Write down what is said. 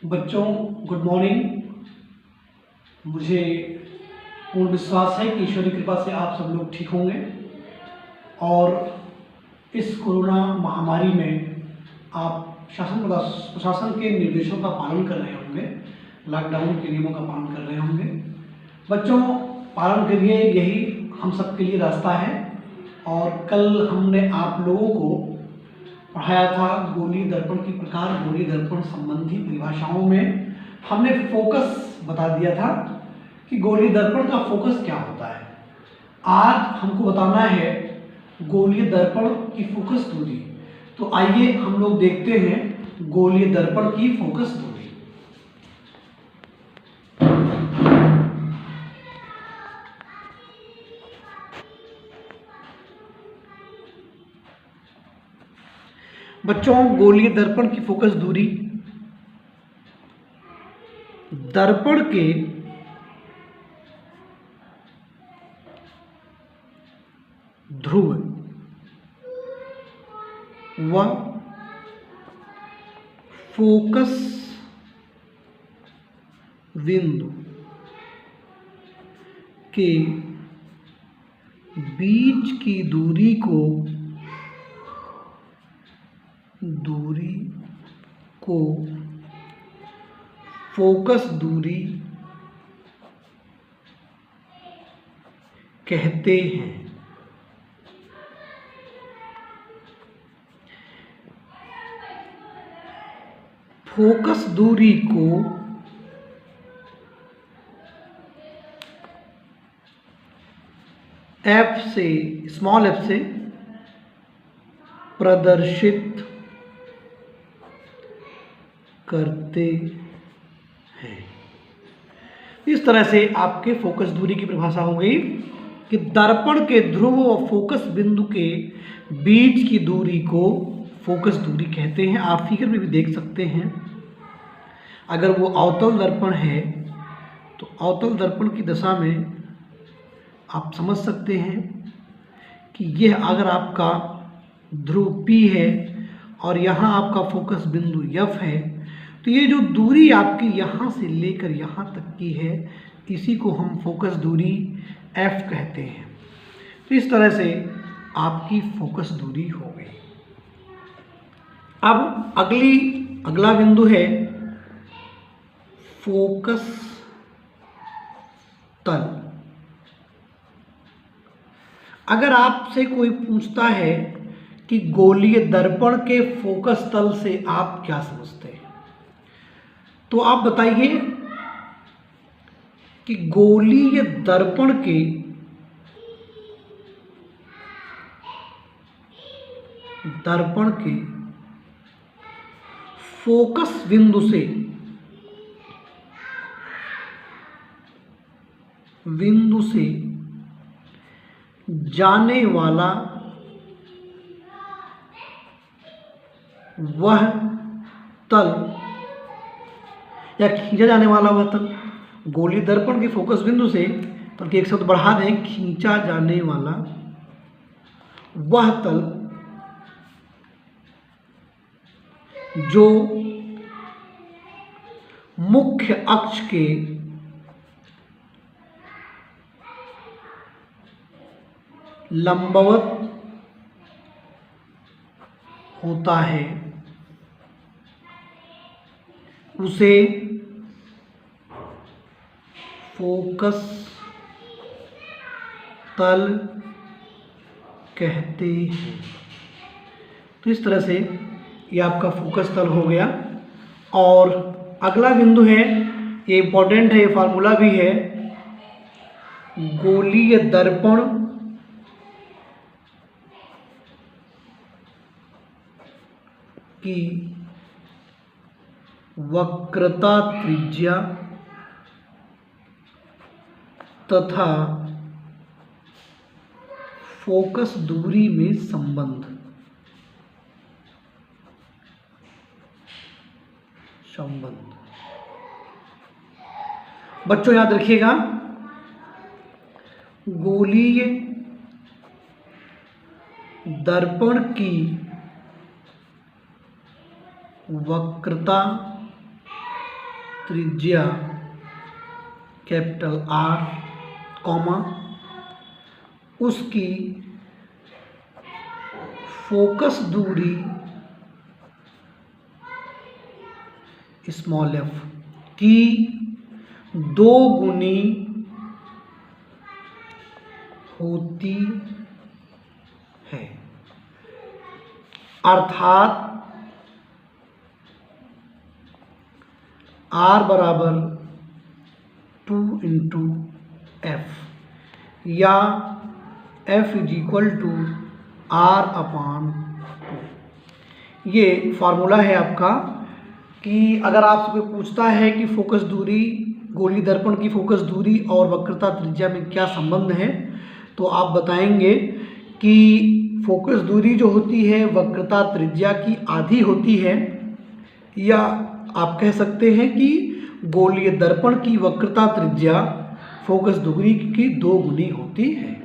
बच्चों, good morning. मुझे पूर्ण विश्वास है कि ईश्वर की कृपा से आप सब लोग ठीक होंगे और इस कोरोना महामारी में आप शासन प्रशासन के निर्देशों का पालन कर रहे होंगे, लॉकडाउन के नियमों का पालन कर रहे होंगे। बच्चों, पालन करिए, यही हम सब के लिए रास्ता है। और कल हमने आप लोगों को पढ़ाया था गोलीय दर्पण की प्रकार, गोलीय दर्पण संबंधी परिभाषाओं में हमने फोकस बता दिया था कि गोलीय दर्पण का फोकस क्या होता है। आज हमको बताना है गोलीय दर्पण की फोकस दूरी। तो आइए हम लोग देखते हैं गोलीय दर्पण की फोकस दूरी। बच्चों, गोलीय दर्पण की फोकस दूरी दर्पण के ध्रुव व फोकस बिंदु के बीच की दूरी को फोकस दूरी कहते हैं। फोकस दूरी को एफ से, स्मॉल एफ से प्रदर्शित करते हैं। इस तरह से आपके फोकस दूरी की परिभाषा हो गई कि दर्पण के ध्रुव और फोकस बिंदु के बीच की दूरी को फोकस दूरी कहते हैं। आप फिगर में भी देख सकते हैं, अगर वो अवतल दर्पण है तो अवतल दर्पण की दशा में आप समझ सकते हैं कि यह अगर आपका ध्रुव P है और यहाँ आपका फोकस बिंदु F है, तो ये जो दूरी आपकी यहाँ से लेकर यहाँ तक की है, इसी को हम फोकस दूरी F कहते हैं। तो इस तरह से आपकी फोकस दूरी हो गई। अब अगला बिंदु है फोकस तल। अगर आपसे कोई पूछता है कि गोलीय दर्पण के फोकस तल से आप क्या समझते हैं, तो आप बताइए कि गोलीय दर्पण के फोकस बिंदु से जाने वाला वह तल या खींचा जाने वाला वह तल, गोलीय दर्पण के फोकस बिंदु से, बल्कि एक शब्द बढ़ा दें, खींचा जाने वाला वह तल जो मुख्य अक्ष के लंबवत होता है, उसे फोकस तल कहते हैं। तो इस तरह से ये आपका फोकस तल हो गया। और अगला बिंदु है, ये इंपॉर्टेंट है, ये फार्मूला भी है, गोलीय दर्पण की वक्रता त्रिज्या तथा फोकस दूरी में संबंध। बच्चों याद रखिएगा, गोलीय दर्पण की वक्रता त्रिज्या कैपिटल R, कॉमा, उसकी फोकस दूरी स्मॉल f की 2 गुनी होती है, अर्थात R बराबर 2 इंटू f या f is equal to R upon 2। ये फार्मूला है आपका कि अगर आपसे कोई पूछता है कि फोकस दूरी, गोलीय दर्पण की फोकस दूरी और वक्रता त्रिज्या में क्या संबंध है, तो आप बताएंगे कि फोकस दूरी जो होती है वक्रता त्रिज्या की आधी होती है, या आप कह सकते हैं कि गोलीय दर्पण की वक्रता त्रिज्या फोकस दूरी की 2 गुनी होती है।